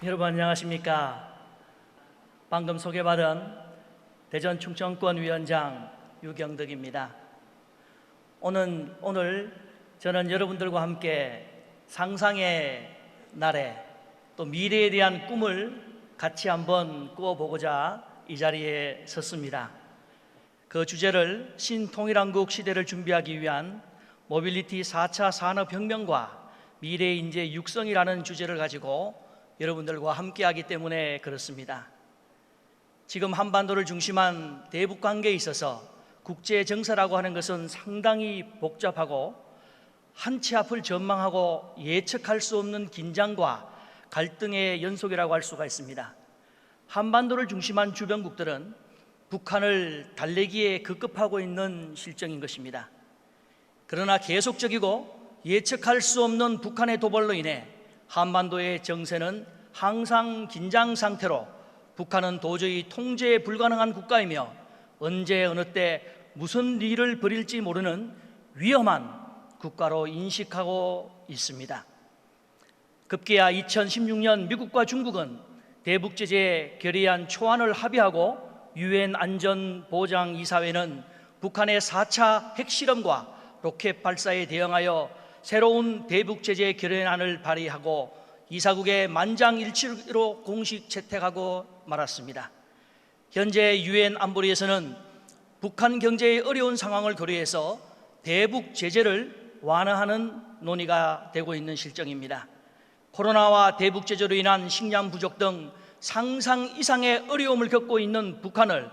여러분 안녕하십니까? 방금 소개받은 대전 충청권 위원장 유경덕입니다. 오늘 저는 여러분들과 함께 상상의 날에 또 미래에 대한 꿈을 같이 한번 꾸어보고자 이 자리에 섰습니다. 그 주제를 신통일한국 시대를 준비하기 위한 모빌리티 4차 산업혁명과 미래의 인재 육성이라는 주제를 가지고 여러분들과 함께하기 때문에 그렇습니다. 지금 한반도를 중심한 대북 관계에 있어서 국제 정세라고 하는 것은 상당히 복잡하고 한 치 앞을 전망하고 예측할 수 없는 긴장과 갈등의 연속이라고 할 수가 있습니다. 한반도를 중심한 주변국들은 북한을 달래기에 급급하고 있는 실정인 것입니다. 그러나 계속적이고 예측할 수 없는 북한의 도발로 인해 한반도의 정세는 항상 긴장 상태로 북한은 도저히 통제 불가능한 국가이며 언제 어느 때 무슨 일을 벌일지 모르는 위험한 국가로 인식하고 있습니다. 급기야 2016년 미국과 중국은 대북 제재 결의안 초안을 합의하고 유엔 안전보장이사회는 북한의 4차 핵실험과 로켓 발사에 대응하여 새로운 대북 제재 결의안을 발의하고 이사국의 만장일치로 공식 채택하고 말았습니다. 현재 유엔 안보리에서는 북한 경제의 어려운 상황을 고려해서 대북 제재를 완화하는 논의가 되고 있는 실정입니다. 코로나와 대북 제재로 인한 식량 부족 등 상상 이상의 어려움을 겪고 있는 북한을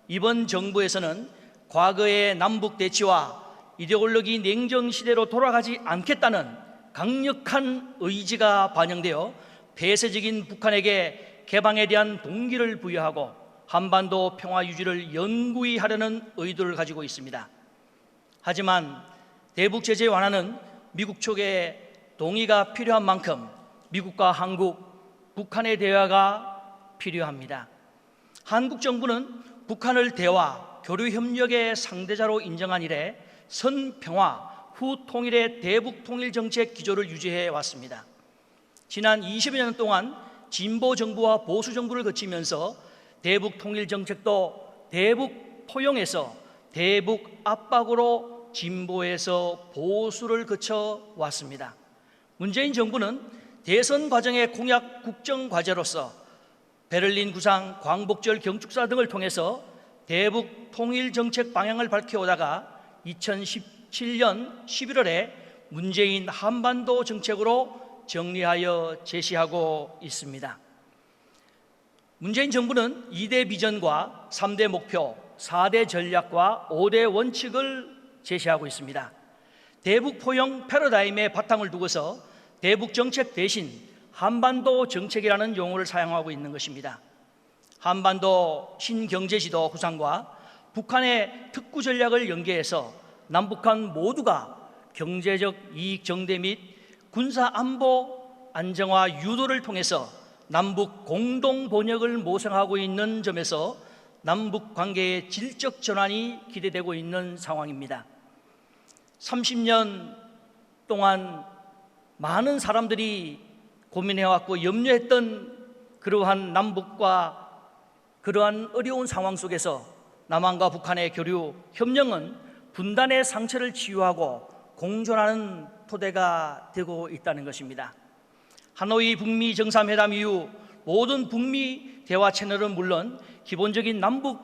이번 정부에서는 과거의 남북 대치와 이데올로기 냉전 시대로 돌아가지 않겠다는 강력한 의지가 반영되어 폐쇄적인 북한에게 개방에 대한 동기를 부여하고 한반도 평화 유지를 연구히 하려는 의도를 가지고 있습니다. 하지만 대북 제재 완화는 미국 측의 동의가 필요한 만큼 미국과 한국, 북한의 대화가 필요합니다. 한국 정부는 북한을 대화, 교류 협력의 상대자로 인정한 이래 선평화, 후 통일의 대북 통일 정책 기조를 유지해 왔습니다. 지난 20여 년 동안 진보 정부와 보수 정부를 거치면서 대북 통일 정책도 대북 포용에서 대북 압박으로 진보에서 보수를 거쳐 왔습니다. 문재인 정부는 대선 과정의 공약 국정 과제로서 베를린 구상, 광복절 경축사 등을 통해서 대북 통일 정책 방향을 밝혀오다가 2017년 11월에 문재인 한반도 정책으로 정리하여 제시하고 있습니다. 문재인 정부는 2대 비전과 3대 목표, 4대 전략과 5대 원칙을 제시하고 있습니다. 대북 포용 패러다임에 바탕을 두고서 대북 정책 대신 한반도 정책이라는 용어를 사용하고 있는 것입니다. 한반도 신경제지도 구상과 북한의 특구 전략을 연계해서 남북한 모두가 경제적 이익 정대 및 군사 안보 안정화 유도를 통해서 남북 공동 번영을 모색하고 있는 점에서 남북 관계의 질적 전환이 기대되고 있는 상황입니다. 30년 동안 많은 사람들이 고민해왔고 염려했던 그러한 남북과 그러한 어려운 상황 속에서 남한과 북한의 교류, 협력은 분단의 상처를 치유하고 공존하는 토대가 되고 있다는 것입니다. 하노이 북미 정상회담 이후 모든 북미 대화 채널은 물론 기본적인 남북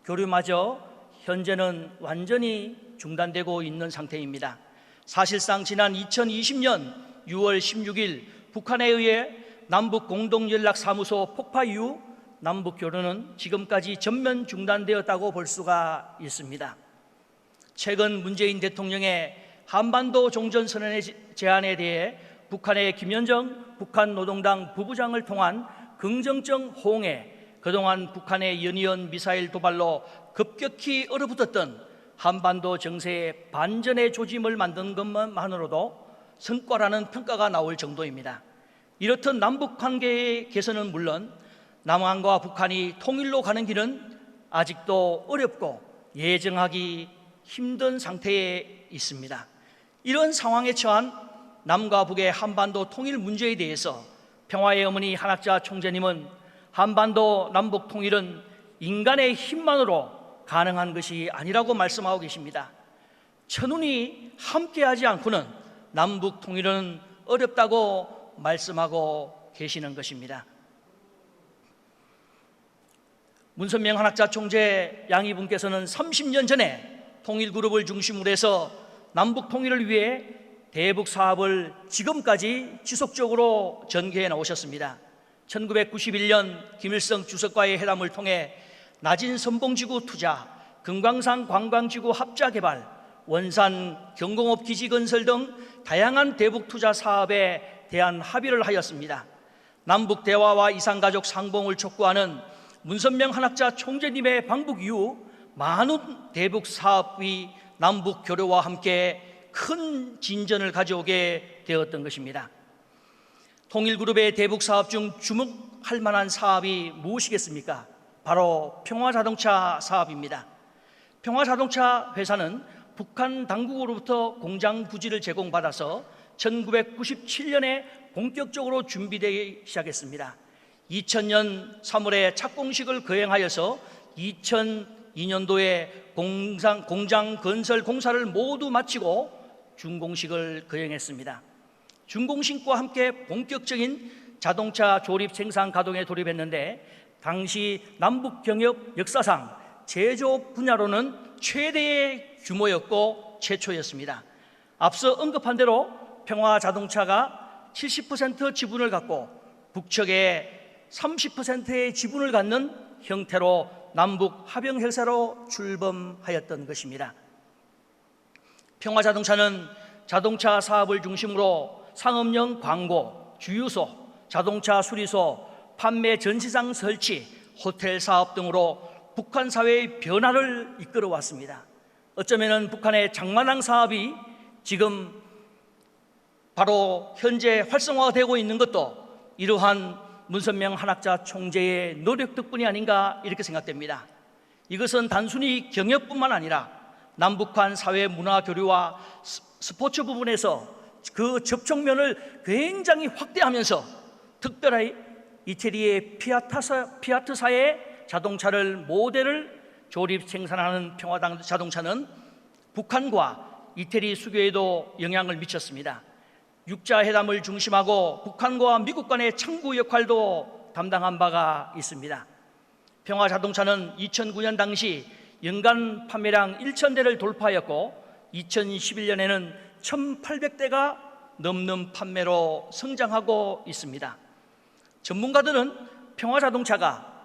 교류마저 현재는 완전히 중단되고 있는 상태입니다. 사실상 지난 2020년 6월 16일 북한에 의해 남북 공동연락사무소 폭파 이후 남북 교류는 지금까지 전면 중단되었다고 볼 수가 있습니다. 최근 문재인 대통령의 한반도 종전선언의 제안에 대해 북한의 김현정 북한 노동당 부부장을 통한 긍정적 호응에 그동안 북한의 연이은 미사일 도발로 급격히 얼어붙었던 한반도 정세의 반전의 조짐을 만든 것만으로도 성과라는 평가가 나올 정도입니다. 이렇듯 남북 관계의 개선은 물론 남한과 북한이 통일로 가는 길은 아직도 어렵고 예정하기 힘든 상태에 있습니다. 이런 상황에 처한 남과 북의 한반도 통일 문제에 대해서 평화의 어머니 한학자 총재님은 한반도 남북 통일은 인간의 힘만으로 가능한 것이 아니라고 말씀하고 계십니다. 천운이 함께하지 않고는 남북 통일은 어렵다고 말씀하고 계시는 것입니다. 문선명 한학자 총재 양이분께서는 30년 전에 통일그룹을 중심으로 해서 남북 통일을 위해 대북 사업을 지금까지 지속적으로 전개해 나오셨습니다. 1991년 김일성 주석과의 회담을 통해 낮은 선봉지구 투자, 금강산 관광지구 합자 개발, 원산 경공업 기지 건설 등 다양한 대북 투자 사업에 대한 합의를 하였습니다. 남북 대화와 이산가족 상봉을 촉구하는 문선명 한학자 총재님의 방북 이후 많은 대북 사업이 남북 교류와 함께 큰 진전을 가져오게 되었던 것입니다. 통일그룹의 대북 사업 중 주목할 만한 사업이 무엇이겠습니까? 바로 평화자동차 사업입니다. 평화자동차 회사는 북한 당국으로부터 공장 부지를 제공받아서 1997년에 본격적으로 준비되기 시작했습니다. 2000년 3월에 착공식을 거행하여서 2002년도에 공장 건설 공사를 모두 마치고 준공식을 거행했습니다. 준공식과 함께 본격적인 자동차 조립 생산 가동에 돌입했는데 당시 남북 경협 역사상 제조업 분야로는 최대의 규모였고 최초였습니다. 앞서 언급한 대로 평화자동차가 70% 지분을 갖고 북측에 30%의 지분을 갖는 형태로 남북 합영회사로 출범하였던 것입니다. 평화자동차는 자동차 사업을 중심으로 상업용 광고, 주유소, 자동차 수리소, 판매 전시장 설치, 호텔 사업 등으로 북한 사회의 변화를 이끌어 왔습니다. 어쩌면 북한의 장만항 사업이 지금 바로 현재 활성화되고 있는 것도 이러한 문선명 한학자 총재의 노력 덕분이 아닌가 이렇게 생각됩니다. 이것은 단순히 경협뿐만 아니라 남북한 사회 문화 교류와 스포츠 부분에서 그 접촉면을 굉장히 확대하면서 특별히 이태리의 피아트사의 자동차를 모델을 조립 생산하는 평화자동차는 북한과 이태리 수교에도 영향을 미쳤습니다. 육자회담을 중심하고 북한과 미국 간의 창구 역할도 담당한 바가 있습니다. 평화자동차는 2009년 당시 연간 판매량 1,000대를 돌파하였고 2011년에는 1,800대가 넘는 판매로 성장하고 있습니다. 전문가들은 평화자동차가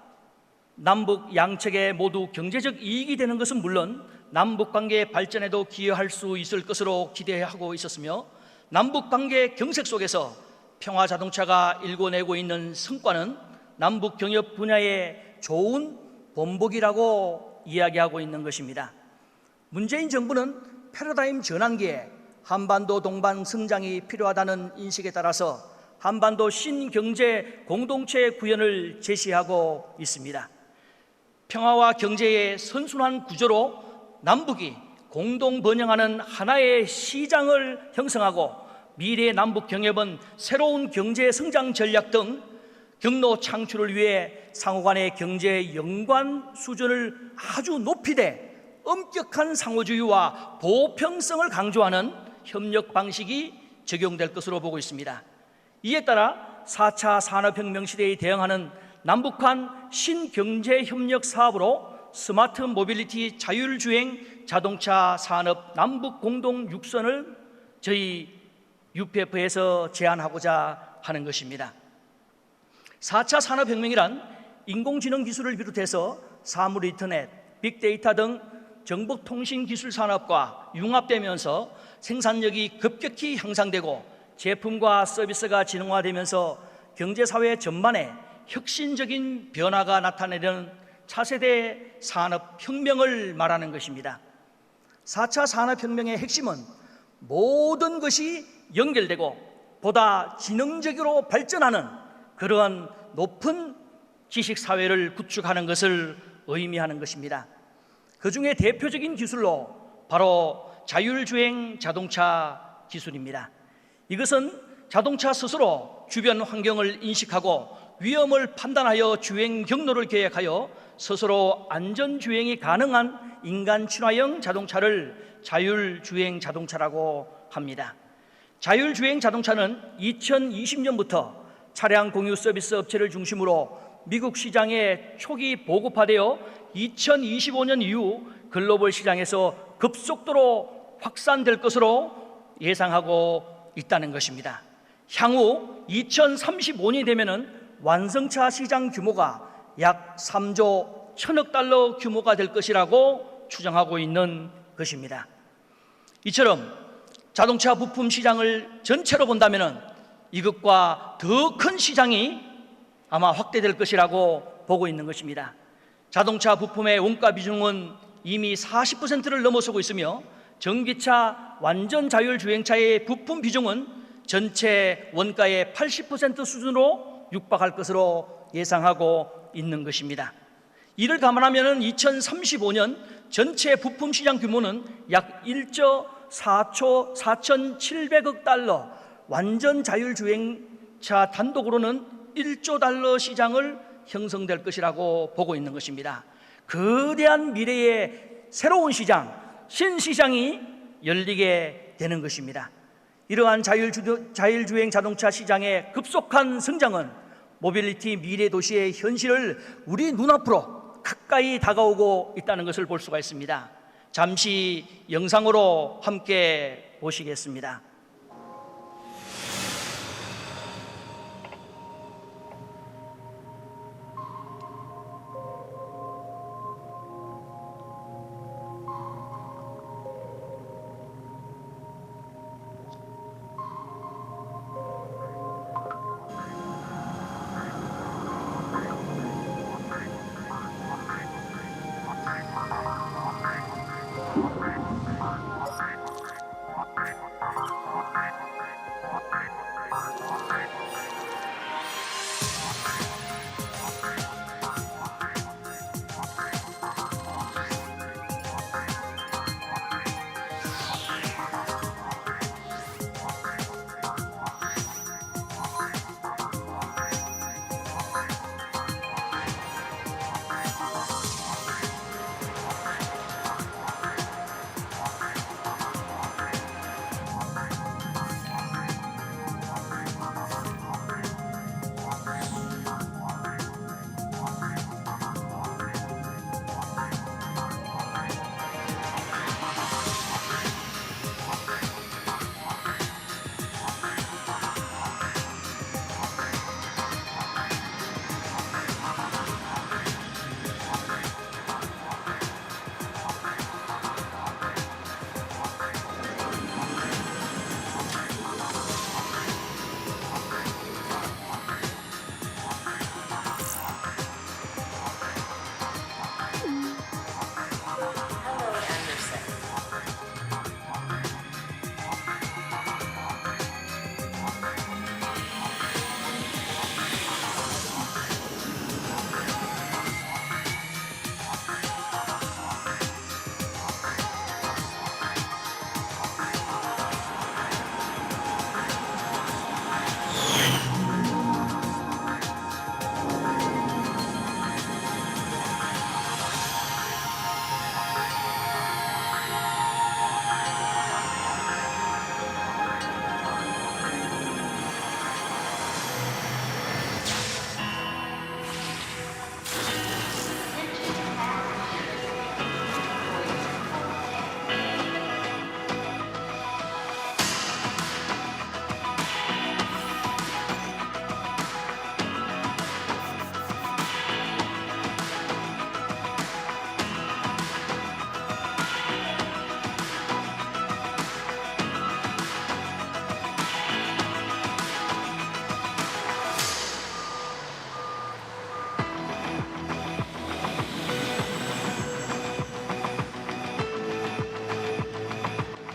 남북 양측에 모두 경제적 이익이 되는 것은 물론 남북관계 발전에도 기여할 수 있을 것으로 기대하고 있었으며 남북관계 경색 속에서 평화자동차가 일궈내고 있는 성과는 남북 경협 분야의 좋은 본보기라고 이야기하고 있는 것입니다. 문재인 정부는 패러다임 전환기에 한반도 동반 성장이 필요하다는 인식에 따라서 한반도 신경제 공동체 구현을 제시하고 있습니다. 평화와 경제의 선순환 구조로 남북이 공동 번영하는 하나의 시장을 형성하고 미래의 남북 경협은 새로운 경제 성장 전략 등 경로 창출을 위해 상호 간의 경제 연관 수준을 아주 높이되 엄격한 상호주의와 보편성을 강조하는 협력 방식이 적용될 것으로 보고 있습니다. 이에 따라 4차 산업혁명 시대에 대응하는 남북한 신경제협력 사업으로 스마트 모빌리티 자율주행 자동차 산업 남북 공동 육선을 저희 UPF에서 제안하고자 하는 것입니다. 4차 산업혁명이란 인공지능 기술을 비롯해서 사물 인터넷, 빅데이터 등 정보통신기술 산업과 융합되면서 생산력이 급격히 향상되고 제품과 서비스가 진흥화되면서 경제사회 전반에 혁신적인 변화가 나타내는 차세대 산업혁명을 말하는 것입니다. 4차 산업혁명의 핵심은 모든 것이 연결되고 보다 지능적으로 발전하는 그러한 높은 지식사회를 구축하는 것을 의미하는 것입니다. 그 중에 대표적인 기술로 바로 자율주행 자동차 기술입니다. 이것은 자동차 스스로 주변 환경을 인식하고 위험을 판단하여 주행 경로를 계획하여 스스로 안전주행이 가능한 인간 친화형 자동차를 자율주행 자동차라고 합니다. 자율주행 자동차는 2020년부터 차량 공유 서비스 업체를 중심으로 미국 시장에 초기 보급화되어 2025년 이후 글로벌 시장에서 급속도로 확산될 것으로 예상하고 있다는 것입니다. 향후 2035년이 되면은 완성차 시장 규모가 약 3조 1천억 달러 규모가 될 것이라고 추정하고 있는 것입니다. 이처럼 자동차 부품 시장을 전체로 본다면은 이것과 더 큰 시장이 아마 확대될 것이라고 보고 있는 것입니다. 자동차 부품의 원가 비중은 이미 40%를 넘어서고 있으며 전기차 완전 자율주행차의 부품 비중은 전체 원가의 80% 수준으로 육박할 것으로 예상하고 있는 것입니다. 이를 감안하면 2035년 전체 부품 시장 규모는 약 1조 4,700억 달러, 완전 자율주행차 단독으로는 1조 달러 시장을 형성될 것이라고 보고 있는 것입니다. 거대한 미래의 새로운 시장, 신시장이 열리게 되는 것입니다. 이러한 자율주행 자동차 시장의 급속한 성장은 모빌리티 미래 도시의 현실을 우리 눈앞으로 가까이 다가오고 있다는 것을 볼 수가 있습니다. 잠시 영상으로 함께 보시겠습니다.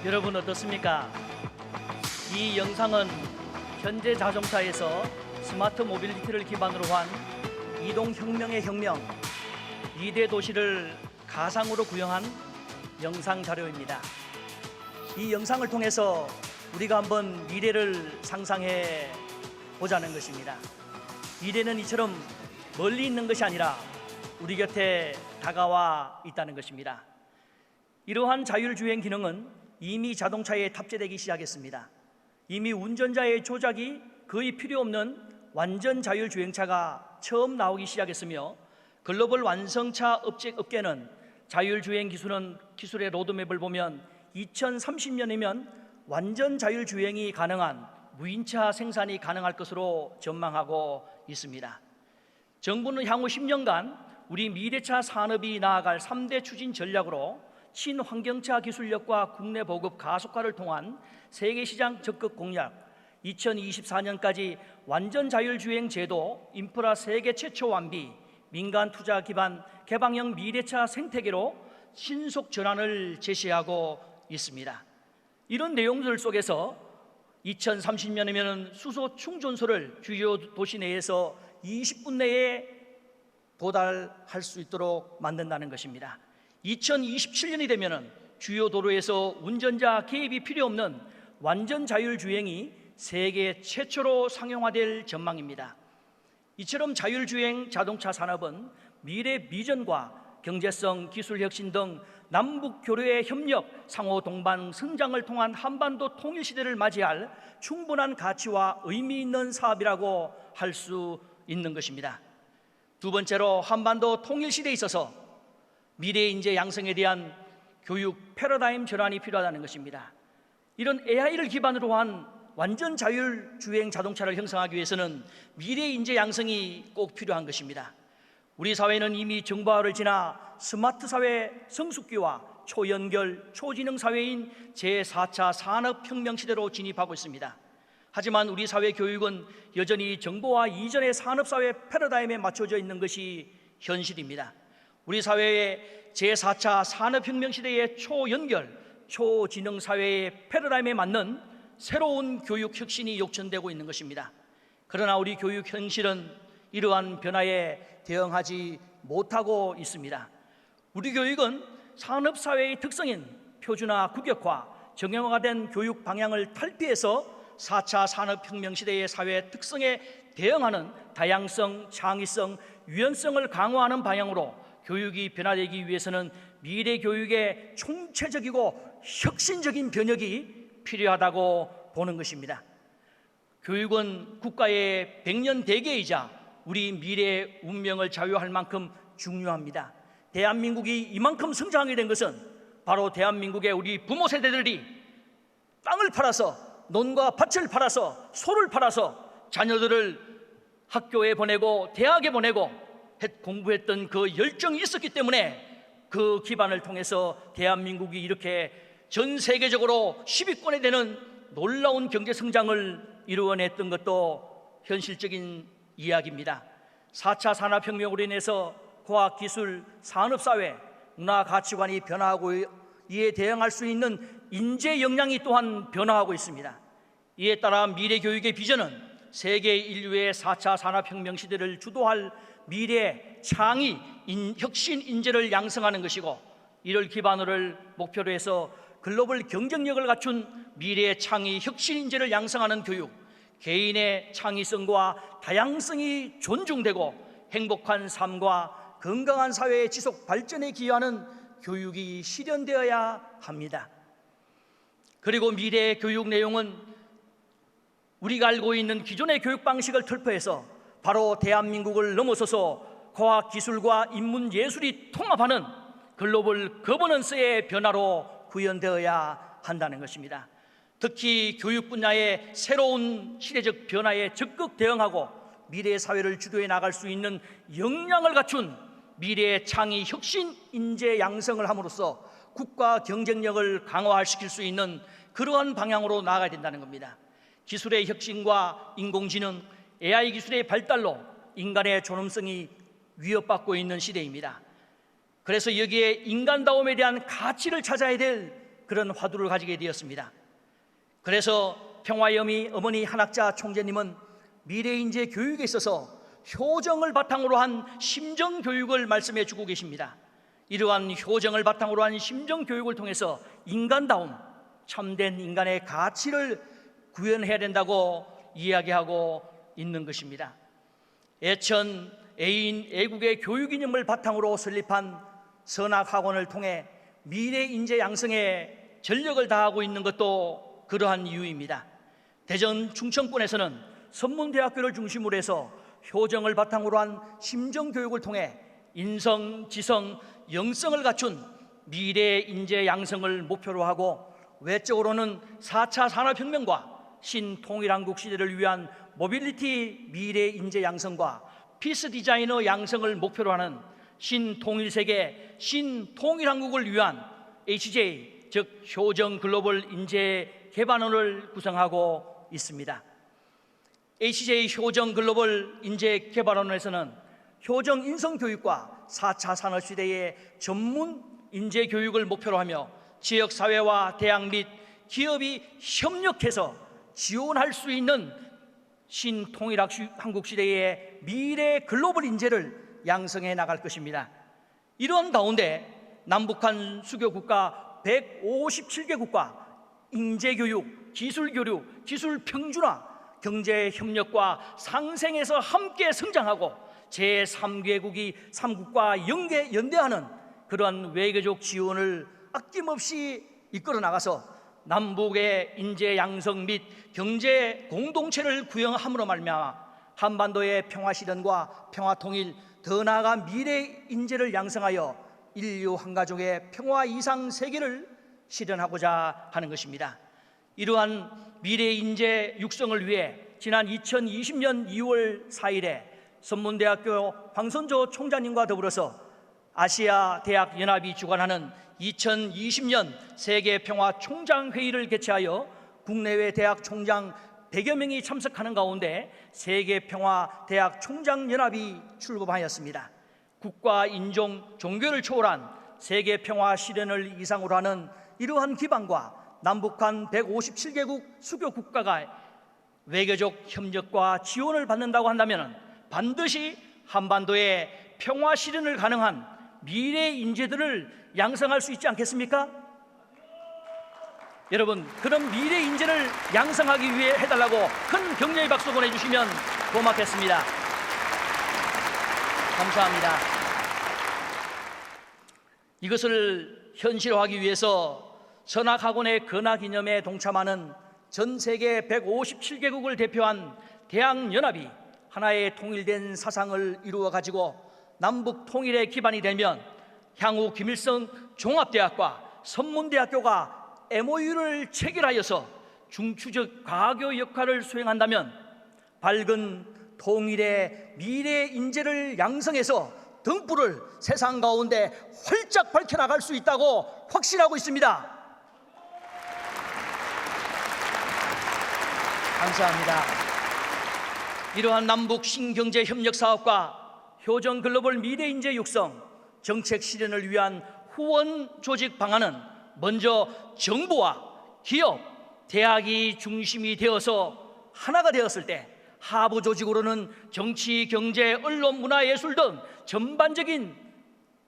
여러분 어떻습니까? 이 영상은 현재 자동차에서 스마트 모빌리티를 기반으로 한 이동혁명의 혁명, 2대 도시를 가상으로 구현한 영상 자료입니다. 이 영상을 통해서 우리가 한번 미래를 상상해 보자는 것입니다. 미래는 이처럼 멀리 있는 것이 아니라 우리 곁에 다가와 있다는 것입니다. 이러한 자율주행 기능은 이미 자동차에 탑재되기 시작했습니다. 이미 운전자의 조작이 거의 필요 없는 완전 자율주행차가 처음 나오기 시작했으며, 글로벌 완성차 업계는 자율주행 기술의 로드맵을 보면 2030년이면 완전 자율주행이 가능한 무인차 생산이 가능할 것으로 전망하고 있습니다. 정부는 향후 10년간 우리 미래차 산업이 나아갈 3대 추진 전략으로 친환경차 기술력과 국내 보급 가속화를 통한 세계시장 적극 공략, 2024년까지 완전 자율주행 제도, 인프라 세계 최초 완비, 민간 투자 기반 개방형 미래차 생태계로 신속 전환을 제시하고 있습니다. 이런 내용들 속에서 2030년이면 수소 충전소를 주요 도시 내에서 20분 내에 도달할 수 있도록 만든다는 것입니다. 2027년이 되면 주요 도로에서 운전자 개입이 필요 없는 완전 자율주행이 세계 최초로 상용화될 전망입니다. 이처럼 자율주행 자동차 산업은 미래 비전과 경제성, 기술 혁신 등 남북 교류의 협력, 상호 동반 성장을 통한 한반도 통일 시대를 맞이할 충분한 가치와 의미 있는 사업이라고 할 수 있는 것입니다. 두 번째로, 한반도 통일 시대에 있어서 미래 인재 양성에 대한 교육 패러다임 전환이 필요하다는 것입니다. 이런 AI를 기반으로 한 완전 자율주행 자동차를 형성하기 위해서는 미래 인재 양성이 꼭 필요한 것입니다. 우리 사회는 이미 정보화를 지나 스마트 사회 성숙기와 초연결, 초지능 사회인 제4차 산업혁명 시대로 진입하고 있습니다. 하지만 우리 사회 교육은 여전히 정보화 이전의 산업사회 패러다임에 맞춰져 있는 것이 현실입니다. 우리 사회의 제4차 산업혁명 시대의 초연결, 초지능 사회의 패러다임에 맞는 새로운 교육 혁신이 욕천되고 있는 것입니다. 그러나 우리 교육 현실은 이러한 변화에 대응하지 못하고 있습니다. 우리 교육은 산업사회의 특성인 표준화, 국역화, 정형화가 된 교육 방향을 탈피해서 4차 산업혁명 시대의 사회 특성에 대응하는 다양성, 창의성, 유연성을 강화하는 방향으로 교육이 변화되기 위해서는 미래 교육의 총체적이고 혁신적인 변혁이 필요하다고 보는 것입니다. 교육은 국가의 백년 대계이자 우리 미래의 운명을 좌우할 만큼 중요합니다. 대한민국이 이만큼 성장하게 된 것은 바로 대한민국의 우리 부모 세대들이 땅을 팔아서, 논과 밭을 팔아서, 소를 팔아서 자녀들을 학교에 보내고 대학에 보내고 공부했던 그 열정이 있었기 때문에 그 기반을 통해서 대한민국이 이렇게 전 세계적으로 10위권에 되는 놀라운 경제 성장을 이루어냈던 것도 현실적인 이야기입니다. 4차 산업혁명으로 인해서 과학기술, 산업사회, 문화가치관이 변화하고 이에 대응할 수 있는 인재 역량이 또한 변화하고 있습니다. 이에 따라 미래교육의 비전은 세계 인류의 4차 산업혁명 시대를 주도할 미래 창의, 혁신 인재를 양성하는 것이고, 이를 기반으로 목표로 해서 글로벌 경쟁력을 갖춘 미래 창의 혁신 인재를 양성하는 교육, 개인의 창의성과 다양성이 존중되고 행복한 삶과 건강한 사회의 지속 발전에 기여하는 교육이 실현되어야 합니다. 그리고 미래의 교육 내용은 우리가 알고 있는 기존의 교육 방식을 돌파해서 바로 대한민국을 넘어서서 과학기술과 인문예술이 통합하는 글로벌 거버넌스의 변화로 구현되어야 한다는 것입니다. 특히 교육 분야의 새로운 시대적 변화에 적극 대응하고 미래의 사회를 주도해 나갈 수 있는 역량을 갖춘 미래의 창의 혁신 인재 양성을 함으로써 국가 경쟁력을 강화시킬 수 있는 그러한 방향으로 나아가야 된다는 겁니다. 기술의 혁신과 인공지능, AI 기술의 발달로 인간의 존엄성이 위협받고 있는 시대입니다. 그래서 여기에 인간다움에 대한 가치를 찾아야 될 그런 화두를 가지게 되었습니다. 그래서 평화의 어머니 한학자 총재님은 미래인재 교육에 있어서 효정을 바탕으로 한 심정교육을 말씀해 주고 계십니다. 이러한 효정을 바탕으로 한 심정교육을 통해서 인간다움, 참된 인간의 가치를 구현해야 된다고 이야기하고 있는 것입니다. 예천 애인애국의 교육 이념을 바탕으로 설립한 선학학원을 통해 미래 인재 양성에 전력을 다하고 있는 것도 그러한 이유입니다. 대전 충청권에서는 선문대학교를 중심으로 해서 효정을 바탕으로 한 심정교육을 통해 인성, 지성, 영성을 갖춘 미래 인재 양성을 목표로 하고, 외적으로는 4차 산업혁명과 신통일한국 시대를 위한 모빌리티 미래 인재 양성과 피스 디자이너 양성을 목표로 하는 신통일세계 신통일한국을 위한 HJ, 즉 효정 글로벌 인재 개발원을 구성하고 있습니다. HJ 효정 글로벌 인재 개발원에서는 효정 인성교육과 4차 산업시대의 전문 인재 교육을 목표로 하며 지역사회와 대학 및 기업이 협력해서 지원할 수 있는 신통일한국 시대의 미래 글로벌 인재를 양성해 나갈 것입니다. 이런 가운데 남북한 수교국가 157개국과 인재교육, 기술교류, 기술평준화, 경제협력과 상생에서 함께 성장하고 제3개국이 3국과 연대하는 그러한 외교적 지원을 아낌없이 이끌어 나가서 남북의 인재 양성 및 경제 공동체를 구형함으로 말미암아 한반도의 평화 실현과 평화 통일, 더 나아가 미래 인재를 양성하여 인류 한 가족의 평화 이상 세계를 실현하고자 하는 것입니다. 이러한 미래 인재 육성을 위해 지난 2020년 2월 4일에 선문대학교 황선조 총장님과 더불어서 아시아 대학 연합이 주관하는 2020년 세계 평화 총장 회의를 개최하여 국내외 대학 총장 100여 명이 참석하는 가운데 세계 평화 대학 총장 연합이 출범하였습니다. 국가, 인종, 종교를 초월한 세계 평화 실현을 이상으로 하는 이러한 기반과 남북한 157개국 수교 국가가 외교적 협력과 지원을 받는다고 한다면 반드시 한반도의 평화 실현을 가능한 미래 인재들을 양성할 수 있지 않겠습니까? 여러분, 그런 미래 인재를 양성하기 위해 해달라고 큰 격려의 박수 보내주시면 고맙겠습니다. 감사합니다. 이것을 현실화하기 위해서 선학학원의 근하기념에 동참하는 전 세계 157개국을 대표한 대학연합이 하나의 통일된 사상을 이루어 가지고 남북 통일의 기반이 되면 향후 김일성 종합대학과 선문대학교가 MOU를 체결하여서 중추적 과교 역할을 수행한다면 밝은 통일의 미래 인재를 양성해서 등불을 세상 가운데 활짝 밝혀나갈 수 있다고 확신하고 있습니다. 감사합니다. 이러한 남북 신경제 협력 사업과 효정 글로벌 미래 인재 육성 정책 실현을 위한 후원 조직 방안은 먼저 정부와 기업, 대학이 중심이 되어서 하나가 되었을 때 하부 조직으로는 정치, 경제, 언론, 문화, 예술 등 전반적인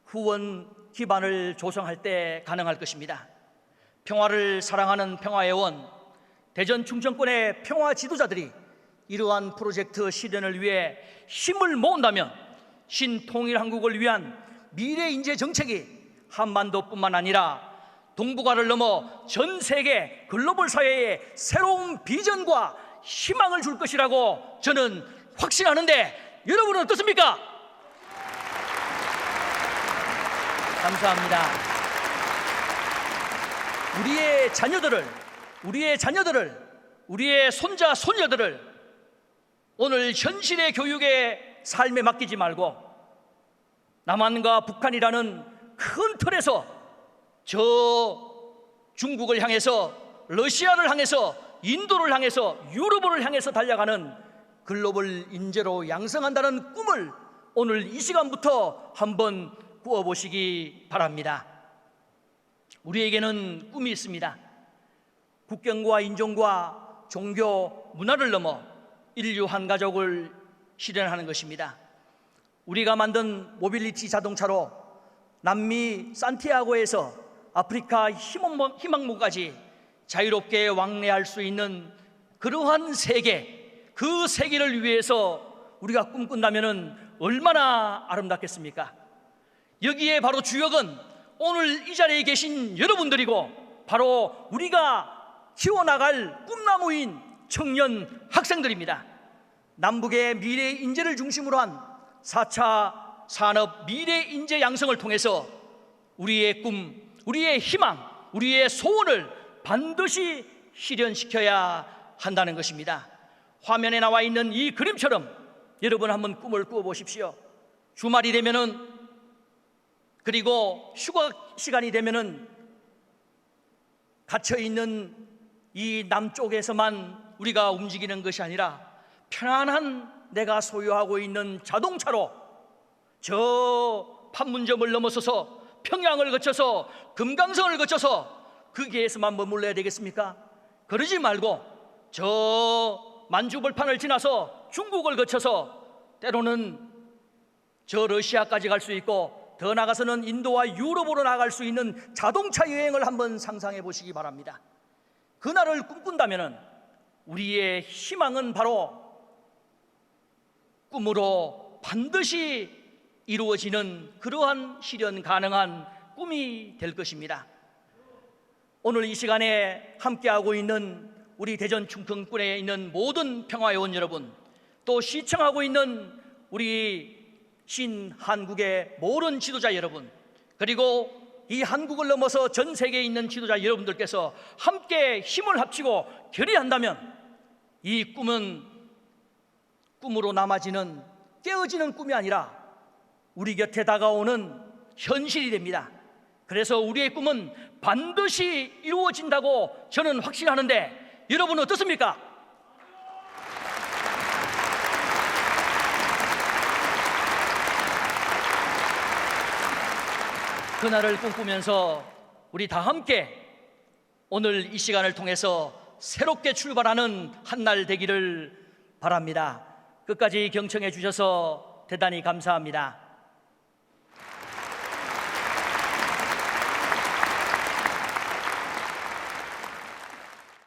후원 기반을 조성할 때 가능할 것입니다. 평화를 사랑하는 평화회원, 대전 충청권의 평화 지도자들이 이러한 프로젝트 실현을 위해 힘을 모은다면 신통일한국을 위한 미래 인재 정책이 한반도뿐만 아니라 동북아를 넘어 전 세계 글로벌 사회에 새로운 비전과 희망을 줄 것이라고 저는 확신하는데 여러분은 어떻습니까? 감사합니다. 우리의 손자, 손녀들을 오늘 현실의 교육의 삶에 맡기지 말고 남한과 북한이라는 큰 틀에서 저 중국을 향해서, 러시아를 향해서, 인도를 향해서, 유럽을 향해서 달려가는 글로벌 인재로 양성한다는 꿈을 오늘 이 시간부터 한번 꾸어보시기 바랍니다. 우리에게는 꿈이 있습니다. 국경과 인종과 종교, 문화를 넘어 인류 한 가족을 실현하는 것입니다. 우리가 만든 모빌리티 자동차로 남미 산티아고에서 아프리카 희망봉까지 자유롭게 왕래할 수 있는 그러한 세계, 그 세계를 위해서 우리가 꿈꾼다면 얼마나 아름답겠습니까? 여기에 바로 주역은 오늘 이 자리에 계신 여러분들이고, 바로 우리가 키워나갈 꿈나무인 청년 학생들입니다. 남북의 미래 인재를 중심으로 한 4차 산업 미래 인재 양성을 통해서 우리의 꿈, 우리의 희망, 우리의 소원을 반드시 실현시켜야 한다는 것입니다. 화면에 나와 있는 이 그림처럼 여러분 한번 꿈을 꾸어보십시오. 주말이 되면은, 그리고 휴가 시간이 되면은 갇혀있는 이 남쪽에서만 우리가 움직이는 것이 아니라 편안한 내가 소유하고 있는 자동차로 저 판문점을 넘어서서 평양을 거쳐서 금강성을 거쳐서 거기에서만 머물러야 되겠습니까? 그러지 말고 저 만주벌판을 지나서 중국을 거쳐서 때로는 저 러시아까지 갈 수 있고, 더 나가서는 인도와 유럽으로 나갈 수 있는 자동차 여행을 한번 상상해 보시기 바랍니다. 그날을 꿈꾼다면 우리의 희망은 바로 꿈으로 반드시 이루어지는 그러한 실현 가능한 꿈이 될 것입니다. 오늘 이 시간에 함께하고 있는 우리 대전 충청권에 있는 모든 평화요원 여러분, 또 시청하고 있는 우리 신한국의 모든 지도자 여러분, 그리고 이 한국을 넘어서 전 세계에 있는 지도자 여러분들께서 함께 힘을 합치고 결의한다면 이 꿈은 꿈으로 남아지는, 깨어지는 꿈이 아니라 우리 곁에 다가오는 현실이 됩니다. 그래서 우리의 꿈은 반드시 이루어진다고 저는 확신하는데, 여러분은 어떻습니까? 그날을 꿈꾸면서 우리 다 함께 오늘 이 시간을 통해서 새롭게 출발하는 한 날 되기를 바랍니다. 끝까지 경청해 주셔서 대단히 감사합니다.